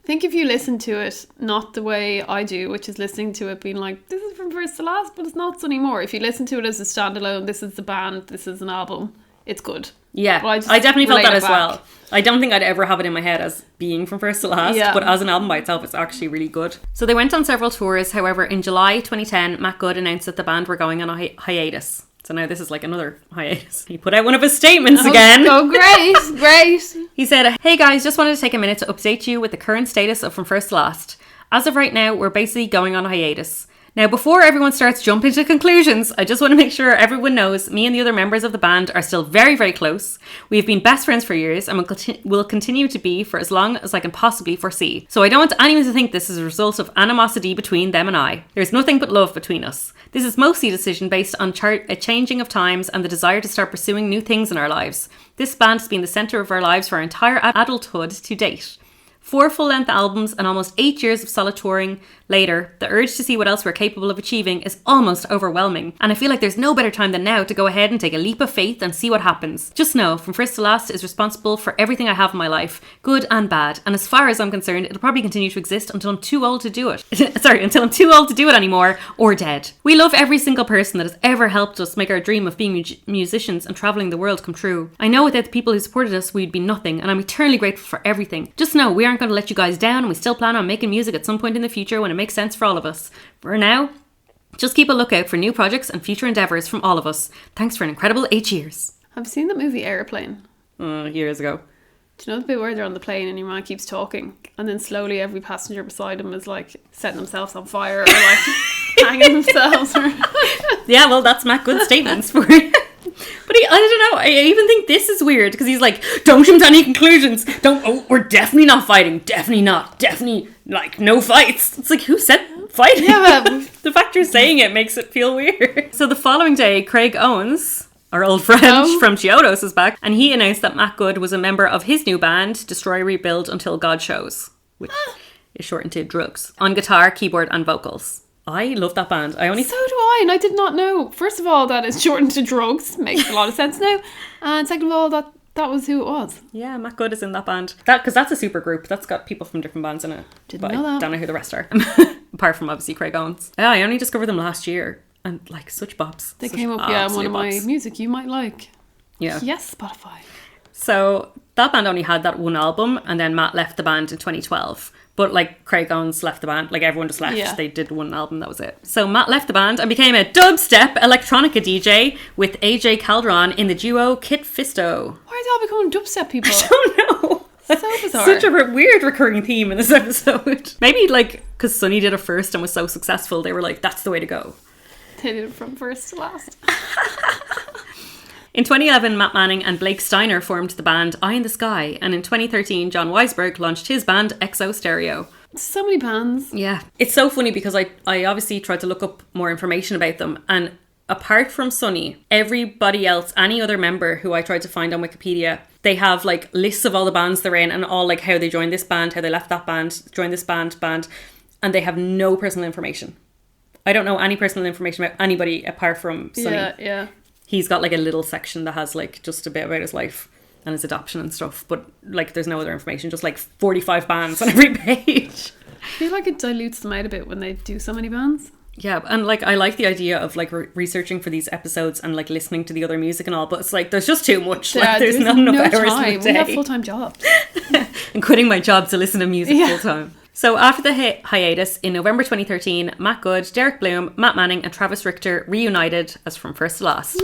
I think if you listen to it, not the way I do, which is listening to it being like, this is From First to Last, but it's not Sonny Moore. If you listen to it as a standalone, this is the band, this is an album, it's good. Yeah, I definitely felt that as well. I don't think I'd ever have it in my head as being From First to Last, but as an album by itself, it's actually really good. So they went on several tours. However, in July 2010, Matt Good announced that the band were going on a hiatus. So now this is like another hiatus. He put out one of his statements again. Oh, great. He said, hey guys, just wanted to take a minute to update you with the current status of From First to Last. As of right now, we're basically going on a hiatus. Now, before everyone starts jumping to conclusions, I just want to make sure everyone knows me and the other members of the band are still very, very close. We've been best friends for years and will continue to be for as long as I can possibly foresee. So I don't want anyone to think this is a result of animosity between them and I. There's nothing but love between us. This is mostly a decision based on a changing of times and the desire to start pursuing new things in our lives. This band has been the centre of our lives for our entire adulthood to date. 4 full-length albums and almost 8 years of solid touring later, the urge to see what else we're capable of achieving is almost overwhelming. And I feel like there's no better time than now to go ahead and take a leap of faith and see what happens. Just know, From First to Last is responsible for everything I have in my life, good and bad. And as far as I'm concerned, it'll probably continue to exist until I'm too old to do it. Until I'm too old to do it anymore, or dead. We love every single person that has ever helped us make our dream of being musicians and travelling the world come true. I know without the people who supported us, we'd be nothing, and I'm eternally grateful for everything. Just know, we aren't going to let you guys down, and we still plan on making music at some point in the future when it makes sense for all of us. For now, just keep a lookout for new projects and future endeavours from all of us. Thanks for an incredible 8 years. Have you seen the movie Airplane? Years ago. Do you know the bit where they're on the plane and your man keeps talking and then slowly every passenger beside him is like setting themselves on fire or like hanging themselves? Or yeah, well, that's Matt Good's statements for it. But I don't know, I even think this is weird because he's like, don't jump to any conclusions. We're definitely not fighting. Definitely not. Definitely, like, no fights. It's like, who said fighting? Yeah, but the fact you're saying it makes it feel weird. So the following day, Craig Owens, our old friend from Chiodos, is back, and he announced that Matt Good was a member of his new band, Destroy Rebuild Until God Shows, which is shortened to Drugs, on guitar, keyboard and vocals. I love that band. So do I, and I did not know. First of all, that it's shortened to Drugs. Makes a lot of sense now. And second of all, that was who it was. Yeah, Matt Good is in that band. Because that's a super group. That's got people from different bands in it. Didn't know that. I don't know who the rest are. Apart from, obviously, Craig Owens. Yeah, I only discovered them last year. And, like, such bops. They came up, on one of my music you might like. Yeah. Yes, Spotify. So, that band only had that one album, and then Matt left the band in 2012. But, like, Craig Owens left the band. Like, everyone just left. Yeah. They did one album, that was it. So, Matt left the band and became a dubstep electronica DJ with AJ Calderon in the duo Kit Fisto. Why are they all becoming dubstep people? I don't know. So bizarre. Such a weird recurring theme in this episode. Maybe, like, because Sonny did it first and was so successful, they were like, that's the way to go. They did it from first to last. In 2011, Matt Manning and Blake Steiner formed the band Eye in the Sky, and in 2013, John Weisberg launched his band Exo Stereo. So many bands. Yeah. It's so funny because I obviously tried to look up more information about them, and apart from Sonny, everybody else, any other member who I tried to find on Wikipedia, they have like lists of all the bands they're in and all like how they joined this band, how they left that band, joined this band, and they have no personal information. I don't know any personal information about anybody apart from Sonny. Yeah. He's got like a little section that has like just a bit about his life and his adoption and stuff, but like there's no other information, just like 45 bands on every page. I feel like it dilutes them out a bit when they do so many bands. Yeah, and like I like the idea of like researching for these episodes and like listening to the other music and all, but it's like there's just too much. Yeah, like there's not enough hours time. in the day. We have full-time jobs. And quitting my job to listen to music full time. So after the hiatus, in November 2013, Matt Good, Derek Bloom, Matt Manning and Travis Richter reunited as From First to Last.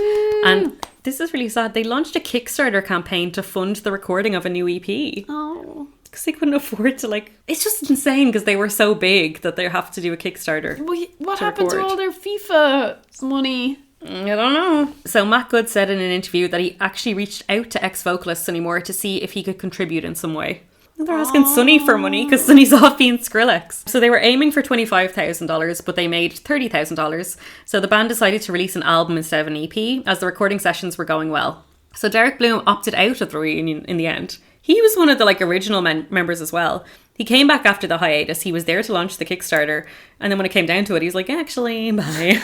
And this is really sad. They launched a Kickstarter campaign to fund the recording of a new EP. Oh. Because they couldn't afford to like... It's just insane because they were so big that they have to do a Kickstarter. What happened to all their FIFA money? I don't know. So Matt Good said in an interview that he actually reached out to ex-vocalist Sonny Moore to see if he could contribute in some way. They're asking Sonny for money because Sonny's off being Skrillex. So they were aiming for $25,000, but they made $30,000. So the band decided to release an album instead of an EP, as the recording sessions were going well. So Derek Bloom opted out of the reunion in the end. He was one of the like original members as well. He came back after the hiatus. He was there to launch the Kickstarter. And then when it came down to it, he's like, actually, bye.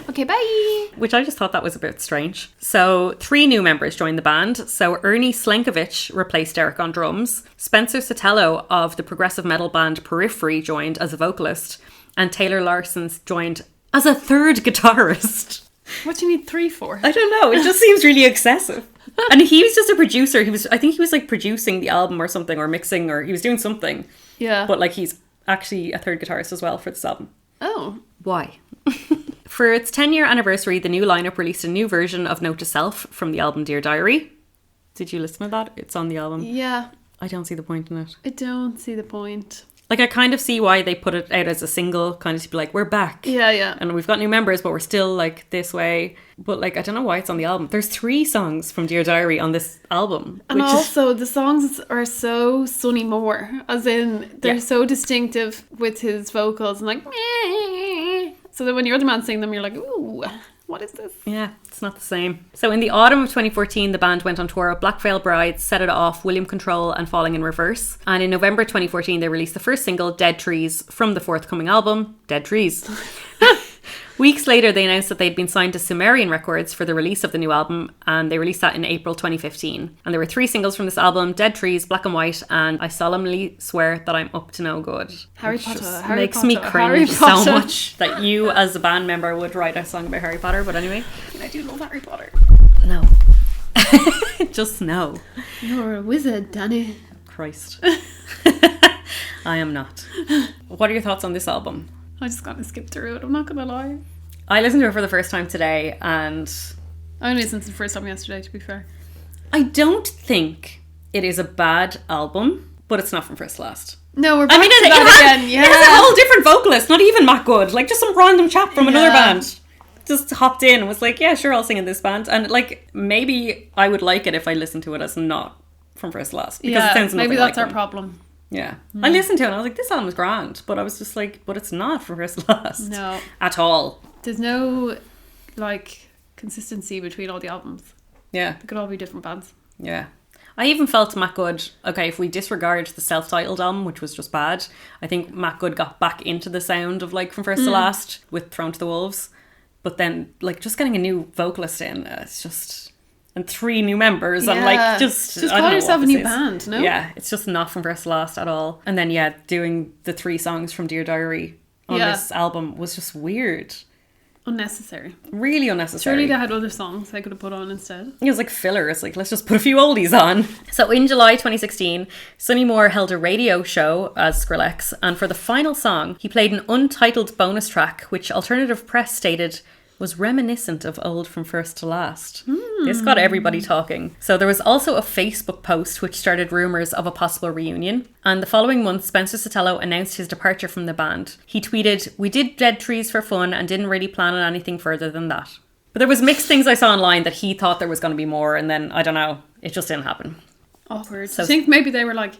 Okay, bye. Which I just thought that was a bit strange. So 3 new members joined the band. So Ernie Slenkovich replaced Derek on drums. Spencer Sotelo of the progressive metal band Periphery joined as a vocalist. And Taylor Larson joined as a 3rd guitarist. What do you need 3 for? I don't know. It just seems really excessive. And he was just a producer. I think he was like producing the album or something, or mixing, or he was doing something. Yeah. But like he's actually a 3rd guitarist as well for this album. Oh. Why? For its 10-year anniversary, the new lineup released a new version of Note to Self from the album Dear Diary. Did you listen to that? It's on the album. Yeah. I don't see the point in it. I don't see the point. Like, I kind of see why they put it out as a single, kind of to be like, we're back. Yeah. And we've got new members, but we're still, like, this way. But, like, I don't know why it's on the album. There's 3 songs from Dear Diary on this album. And also, the songs are so Sonny Moore. As in, they're so distinctive with his vocals. And like, meh. So that when your other man sing them, you're like, ooh. What is this? Yeah, it's not the same. So in the autumn of 2014, the band went on tour with Black Veil Brides, Set It Off, William Control and Falling in Reverse. And in November 2014, they released the first single, Dead Trees, from the forthcoming album, Dead Trees. Weeks later, they announced that they'd been signed to Sumerian Records for the release of the new album, and they released that in April 2015. And there were 3 singles from this album, Dead Trees, Black and White, and I Solemnly Swear That I'm Up to No Good. Harry Potter. Makes me cringe so much that you, as a band member, would write a song about Harry Potter, but anyway. I do love Harry Potter. No. Just no. You're a wizard, Danny. Christ. I am not. What are your thoughts on this album? I just gotta skip through it, I'm not gonna lie. I listened to it for the first time today, and I only listened to the first time yesterday, to be fair. I don't think it is a bad album, but it's not from first to last. No, we're back to it that again. Yeah. It has a whole different vocalist, not even Matt Good, like just some random chap from another band. Just hopped in and was like, yeah, sure, I'll sing in this band. And like, maybe I would like it if I listened to it as not from first to last. Because it sounds nothing maybe that's like our problem. Yeah. I listened to it and I was like, this album is grand. But I was just like, but it's not from first to last. No. At all. There's no, like, consistency between all the albums. Yeah. They could all be different bands. Yeah. I even felt Matt Good, okay, if we disregard the self-titled album, which was just bad, I think Matt Good got back into the sound of like From First to Last with Thrown to the Wolves. But then, like, just getting a new vocalist in, it's just... And 3 new members, and like, just call I don't know yourself what a new this is. band, no? Yeah, it's just not from first to last at all. And then, yeah, doing the 3 songs from Dear Diary on this album was just weird. Unnecessary. Really unnecessary. Surely they had other songs they could have put on instead. It was like filler. It's like, let's just put a few oldies on. So in July 2016, Sonny Moore held a radio show as Skrillex, and for the final song, he played an untitled bonus track, which Alternative Press stated was reminiscent of old From First to Last. This got everybody talking. So there was also a Facebook post which started rumours of a possible reunion. And the following month, Spencer Sotelo announced his departure from the band. He tweeted, "We did Dead Trees for fun and didn't really plan on anything further than that." But there was mixed things I saw online that he thought there was going to be more, and then, I don't know, it just didn't happen. Awkward. So I think maybe they were like,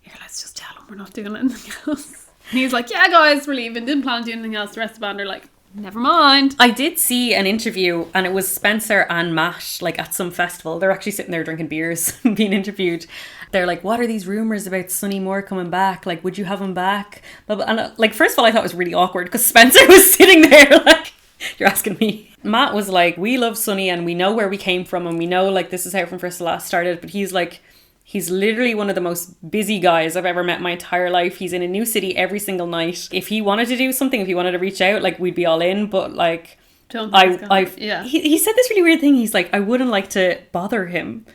here, let's just tell him we're not doing anything else. And he was like, yeah guys, we're leaving, didn't plan to do anything else. The rest of the band are like, never mind. I did see an interview, and it was Spencer and Matt, like at some festival. They're actually sitting there drinking beers being interviewed. They're like, what are these rumours about Sonny Moore coming back? Like, would you have him back? And like, first of all, I thought it was really awkward because Spencer was sitting there like, you're asking me. Matt was like, we love Sonny and we know where we came from and we know like this is how From First to Last started. But he's like, he's literally one of the most busy guys I've ever met in my entire life. He's in a new city every single night. If he wanted to do something, if he wanted to reach out, like we'd be all in. But like, he said this really weird thing. He's like, I wouldn't like to bother him.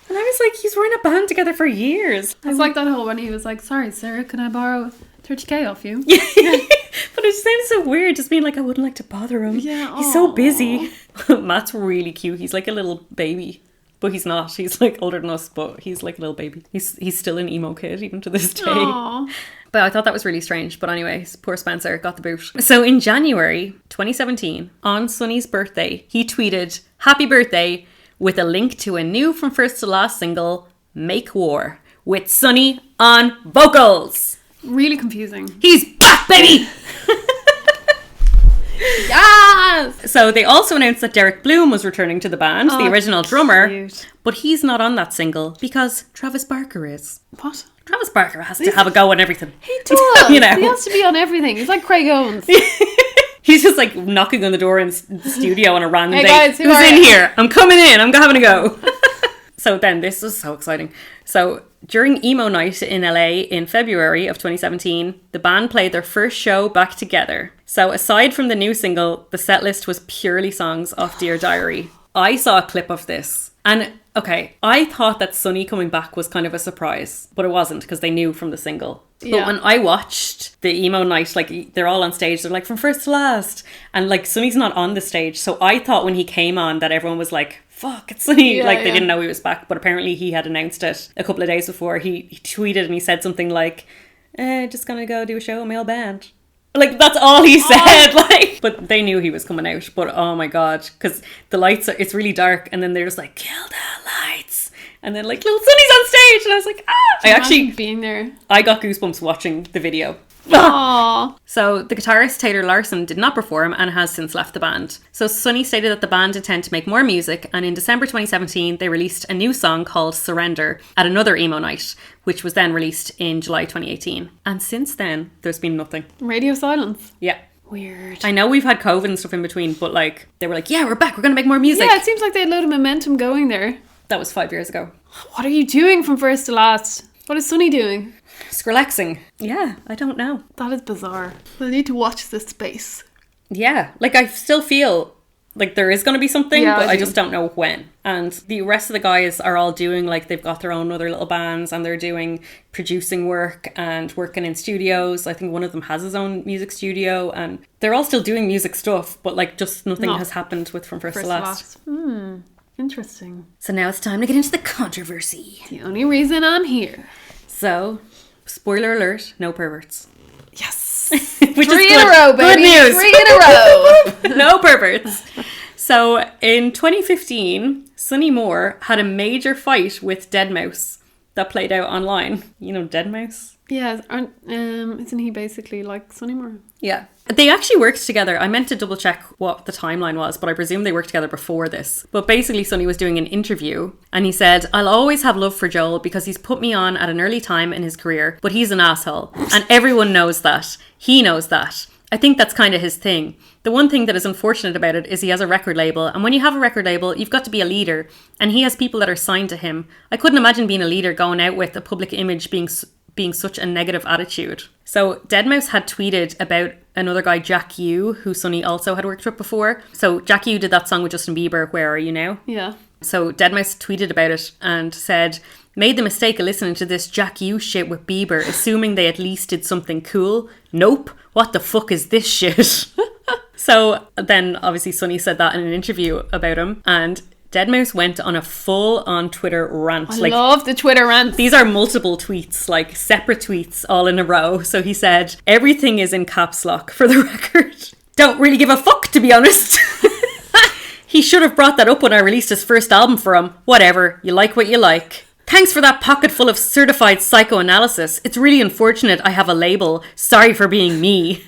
And I was like, he's were in a band together for years. It's like that whole when he was like, sorry Sarah, can I borrow 30k off you? But it sounds so weird, just being like, I wouldn't like to bother him. Yeah, he's so busy. Matt's really cute. He's like a little baby. But he's not. He's like older than us, but he's like a little baby. He's still an emo kid even to this day. Aww. But I thought that was really strange. But anyway, poor Spencer got the boot. So in January 2017, on Sonny's birthday, he tweeted, "Happy birthday," with a link to a new From First to Last single, Make War, with Sonny on vocals. Really confusing. He's back, baby! Yes! So they also announced that Derek Bloom was returning to the band, the original drummer. Cute. But he's not on that single because Travis Barker is. What? Travis Barker has to have a go on everything. He does. You know? He has to be on everything. He's like Craig Owens. He's just like knocking on the door in the studio on a random Hey day. guys, who's in here? I'm coming in. I'm having a go. So then this was so exciting. So during Emo Night in LA in February of 2017, the band played their first show back together. So aside from the new single, the set list was purely songs off Dear Diary. I saw a clip of this. And okay, I thought that Sonny coming back was kind of a surprise, but it wasn't because they knew from the single. Yeah. But when I watched the Emo Night, like they're all on stage, they're like From First to Last. And like Sonny's not on the stage. So I thought when he came on that everyone was like, fuck, it's Sonny. They didn't know he was back. But apparently he had announced it a couple of days before. He tweeted and he said something like, just gonna go do a show with my old band. Like, that's all he said. Like, but they knew he was coming out. But oh my God, because the lights, it's really dark. And then they're just like, kill the lights. And then like, little Sonny's on stage. And I was like, I actually, being there. I got goosebumps watching the video. Aww. So the guitarist Taylor Larson did not perform and has since left the band. So Sonny stated that the band intend to make more music, and in December 2017 they released a new song called Surrender at another emo night, which was then released in July 2018. And since then there's been nothing. Radio silence. Yeah. Weird. I know we've had COVID and stuff in between, but like they were like, yeah, we're back, we're gonna make more music. Yeah, it seems like they had a load of momentum going there. That was 5 years ago. What are you doing from first to last? What is Sonny doing? Skrillexing. Yeah, I don't know. That is bizarre. I need to watch this space. Yeah, like I still feel like there is going to be something, Yeah, but I I do. just don't know when. And the rest of the guys are all doing, like, they've got their own other little bands and they're doing producing work and working in studios. I think one of them has his own music studio, and they're all still doing music stuff, but like just nothing No. has happened with From First to Last. Interesting. So now it's time to get into the controversy. The only reason I'm here. So, spoiler alert, no perverts. Yes. Which 3 is in a good. row, Good baby. news. 3 in a row. No perverts. So in 2015, Sonny Moore had a major fight with Deadmau5 that played out online. You know Deadmau5? Yeah, isn't he basically like Sonny Moore? Yeah. They actually worked together. I meant to double check what the timeline was, but I presume they worked together before this. But basically, Sonny was doing an interview and he said, I'll always have love for Joel because he's put me on at an early time in his career, but he's an asshole. And everyone knows that. He knows that. I think that's kind of his thing. The one thing that is unfortunate about it is he has a record label, and when you have a record label, you've got to be a leader, and he has people that are signed to him. I couldn't imagine being a leader going out with a public image being such a negative attitude. So Deadmau5 had tweeted about another guy, Jack U, who Sonny also had worked with before. So Jack U did that song with Justin Bieber, Where Are You Now? Yeah. So Deadmau5 tweeted about it and said, made the mistake of listening to this Jack U shit with Bieber, assuming they at least did something cool. Nope. What the fuck is this shit? So then obviously Sonny said that in an interview about him, and Deadmau5 went on a full-on Twitter rant. I love the Twitter rant. These are multiple tweets, like separate tweets all in a row. So he said, everything is in caps lock for the record. Don't really give a fuck, to be honest. He should have brought that up when I released his first album for him. Whatever, you like what you like. Thanks for that pocket full of certified psychoanalysis. It's really unfortunate I have a label. Sorry for being me.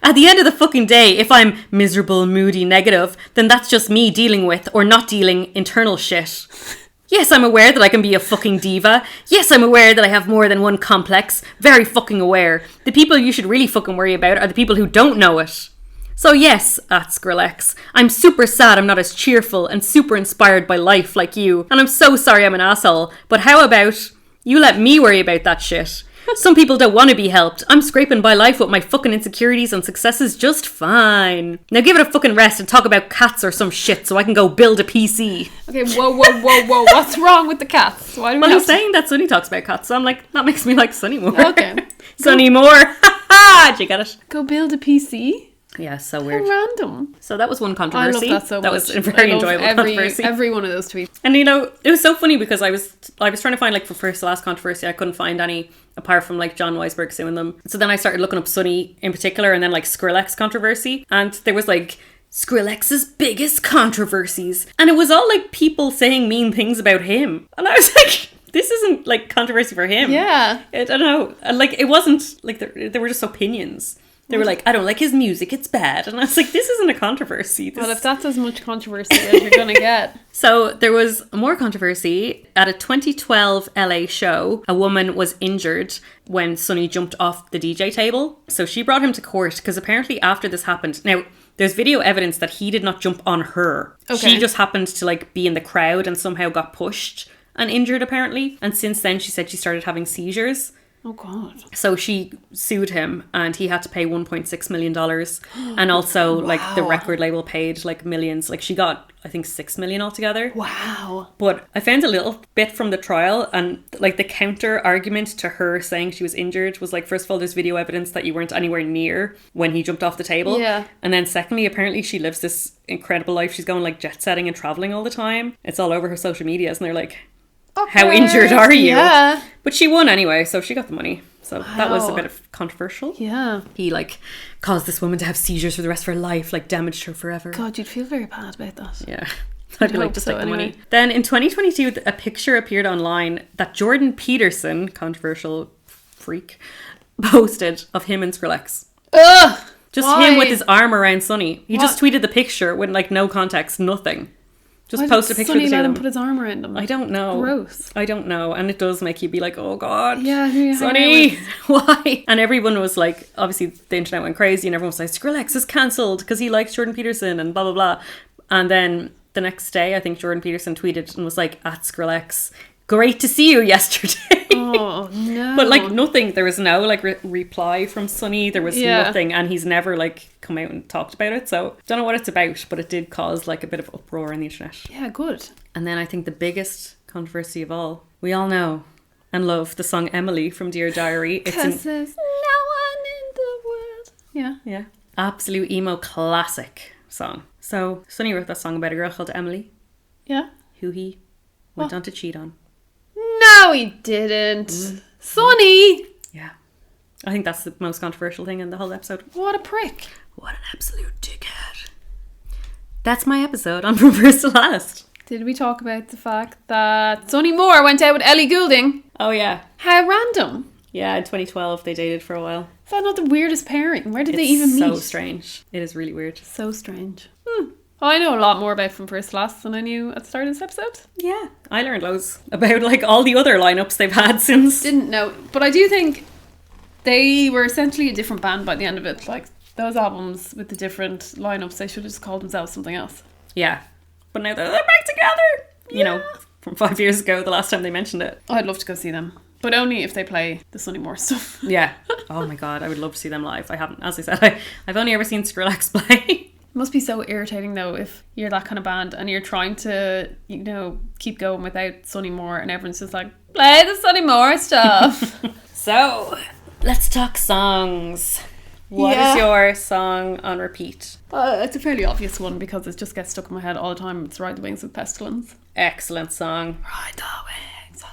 At the end of the fucking day, if I'm miserable, moody, negative, then that's just me dealing with, or not dealing, internal shit. Yes, I'm aware that I can be a fucking diva. Yes, I'm aware that I have more than one complex. Very fucking aware. The people you should really fucking worry about are the people who don't know it. So yes, at Skrillex, I'm super sad I'm not as cheerful and super inspired by life like you, and I'm so sorry I'm an asshole, but how about you let me worry about that shit? Some people don't want to be helped. I'm scraping by life with my fucking insecurities and successes just fine. Now give it a fucking rest and talk about cats or some shit so I can go build a PC. Okay, whoa. What's wrong with the cats? Why do we Well, have he's saying that Sonny talks about cats, so I'm like, that makes me like Sonny more. Okay. Sonny more. Did you get it? Go build a PC? Yeah, so How weird. random. So that was one I controversy. love that so much. That was a very I love enjoyable controversy. Every one of those tweets. And you know, it was so funny because I was trying to find like for first to last controversy. I couldn't find any apart from like John Weisberg suing them. So then I started looking up Sonny in particular, and then like Skrillex controversy, and there was like Skrillex's biggest controversies, and it was all like people saying mean things about him, and I was like, this isn't like controversy for him. Yeah. I don't know. Like it wasn't like there were just opinions. They were like, I don't like his music, it's bad. And I was like, this isn't a controversy. Well, if that's as much controversy as you're going to get. So there was more controversy. At a 2012 LA show, a woman was injured when Sonny jumped off the DJ table. So she brought him to court because apparently after this happened, now there's video evidence that he did not jump on her. Okay. She just happened to like be in the crowd and somehow got pushed and injured apparently. And since then she said she started having seizures. Oh, God. So she sued him and he had to pay $1.6 million. And also like the record label paid like millions. Like she got, I think, $6 million altogether. Wow. But I found a little bit from the trial, and like the counter argument to her saying she was injured was like, first of all, there's video evidence that you weren't anywhere near when he jumped off the table. Yeah. And then secondly, apparently she lives this incredible life. She's going like jet setting and traveling all the time. It's all over her social medias, and they're like, how injured are you? Yeah. But she won anyway, so she got the money. So that was a Wow. bit of controversial. Yeah. He like caused this woman to have seizures for the rest of her life, like damaged her forever. God, you'd feel very bad about that. Yeah. I'd be like, hope just so, take the money. anyway. Then in 2022, a picture appeared online that Jordan Peterson, controversial freak, posted of him and Skrillex. Ugh! Just Why? him with his arm around Sonny. He just What? tweeted the picture with like no context, nothing. Just Why post a did picture Sonny of the two let of him them. put his arm around him? I don't know. Gross. I don't know. And it does make you be like, oh God. Yeah, who you hanging Sonny, out why? And everyone was like, obviously the internet went crazy and everyone was like, Skrillex is cancelled because he likes Jordan Peterson and blah, blah, blah. And then the next day, I think Jordan Peterson tweeted and was like, at Skrillex, great to see you yesterday. Oh, no. But like nothing, there was no like reply from Sonny. There was Yeah. nothing, and he's never like come out and talked about it. So don't know what it's about, but it did cause like a bit of uproar on the internet. Yeah, good. And then I think the biggest controversy of all, we all know and love the song Emily from Dear Diary. It's Because there's no one in the world. Yeah. yeah, absolute emo classic song. So Sonny wrote that song about a girl called Emily Yeah. who he went on to cheat on. No, he didn't. Sonny! Yeah. I think that's the most controversial thing in the whole episode. What a prick. What an absolute dickhead. That's my episode on From First to Last. Did we talk about the fact that Sonny Moore went out with Ellie Goulding? Oh yeah. How random. Yeah, in 2012 they dated for a while. Is that not the weirdest pairing? Where did they It's even meet? so strange. It is really weird. So strange. Well, I know a lot more about From First to Last than I knew at the start of this episode. Yeah. I learned loads about like all the other lineups they've had since. Didn't know. But I do think they were essentially a different band by the end of it. Like, those albums with the different lineups, they should have just called themselves something else. Yeah. But now they're back together. You know, from 5 years ago, the last time they mentioned it. I'd love to go see them. But only if they play the Sonny Moore stuff. Yeah. Oh my God, I would love to see them live. I haven't, as I said, I've only ever seen Skrillex play. It must be so irritating though if you're that kind of band and you're trying to, you know, keep going without Sonny Moore and everyone's just like, play the Sonny Moore stuff. So, let's talk songs. What is your song on repeat? It's a fairly obvious one because it just gets stuck in my head all the time. It's Ride the Wings of Pestilence. Excellent song. Ride the Wings of...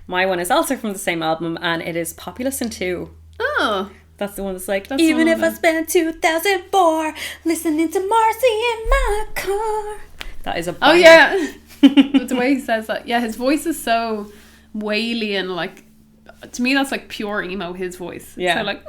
My one is also from the same album, and it is Populous in 2. Oh. That's the one that's like, That's even the if one I spent 2004 listening to Marcy in my car. That is a banger. Oh yeah. But the way he says that. Yeah, his voice is so waily and like, to me that's like pure emo, his voice. Yeah. So like,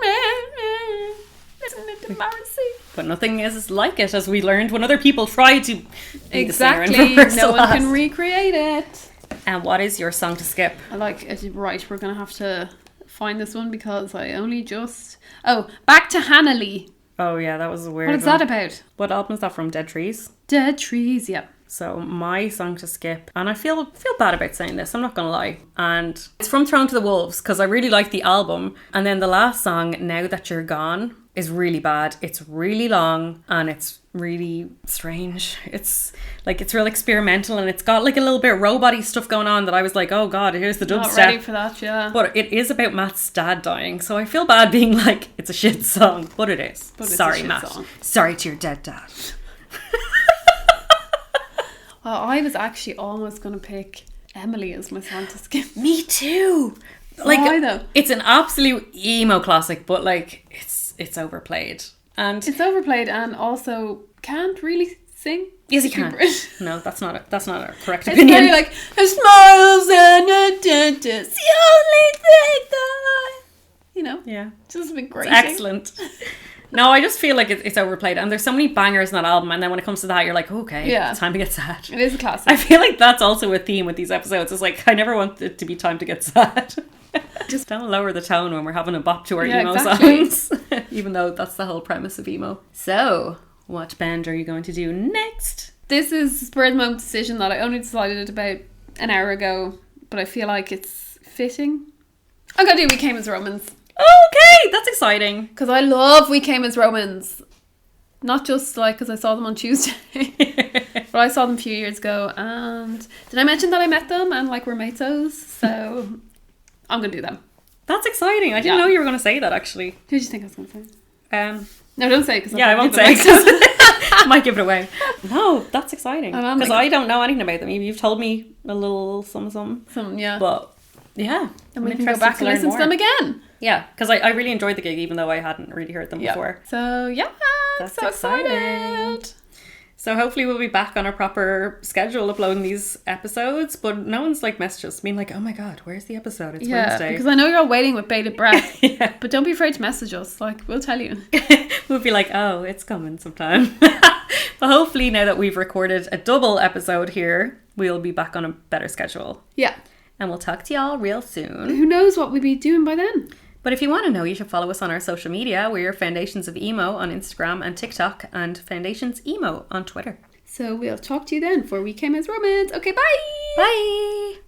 listening to Marcy. But nothing is like it, as we learned when other people tried to be Exactly. the singer in From First to No one can Last. recreate it. And what is your song to skip? I like it. Right, we're going to have to find this one because I only just... Oh, Back to Hannah Lee. Oh yeah, that was a weird What is one. that about? What album is that from? Dead Trees? Dead Trees, yeah. So my song to skip, and I feel bad about saying this, I'm not gonna lie, and it's from Thrown to the Wolves because I really like the album, and then the last song, Now That You're Gone, is really bad. It's really long and it's really strange. It's like, it's real experimental and it's got like a little bit robot-y stuff going on that I was like, oh God, here's the Not dubstep. ready for that, yeah. But it is about Matt's dad dying, so I feel bad being like, it's a shit song, but it is. But it's a Sorry, shit Matt. song. Sorry to your dead dad. Well, I was actually almost going to pick Emily as my song to skip. Me too. Like, Why though? it's an absolute emo classic, but like, it's overplayed. And It's overplayed and also can't really sing. yes, he Super can. British. No, that's not a correct It's opinion. very like, a smiles and a dentist, the only thing that... You know? yeah, Just a bit great. excellent. No, I just feel like it's overplayed, and there's so many bangers in that album, and then when it comes to that, you're like, okay, Yeah. it's time to get sad. It is a classic. I feel like that's also a theme with these episodes. It's like, I never want it to be time to get sad. Just don't lower the tone when we're having a bop to our Yeah, emo exactly. songs. Even though that's the whole premise of emo. So, what band are you going to do next? This is a spur of the moment decision that I only decided about an hour ago, but I feel like it's fitting. I'm going to do We Came as Romans. Okay, that's exciting. Because I love We Came as Romans. Not just like because I saw them on Tuesday. But I saw them a few years ago. And did I mention that I met them and like we're mateos? So I'm going to do them. That's exciting. I didn't Yeah. know you were going to say that, actually. Who do you think I was going to say? No, don't say it. Yeah, I won't say because I might give it away. No, that's exciting. I'm Because like- I don't know anything about them. You've told me a little some. Yeah. But, yeah. And I'm we can go interested back to and learn listen more. to them again. Yeah, because I really enjoyed the gig, even though I hadn't really heard them Yeah. before. So yeah, I'm That's so exciting. excited. So hopefully we'll be back on a proper schedule uploading these episodes, but no one's like messaged us being like, oh my god, where's the episode? It's Wednesday. Because I know you're all waiting with bated breath. Yeah. But don't be afraid to message us. Like, we'll tell you. We'll be like, oh, it's coming sometime. But hopefully now that we've recorded a double episode here, we'll be back on a better schedule. Yeah. And we'll talk to y'all real soon. Who knows what we'll be doing by then? But if you want to know, you should follow us on our social media. We're Foundations of Emo on Instagram and TikTok, and Foundations Emo on Twitter. So we'll talk to you then for We Came As Romance. Okay, bye! Bye!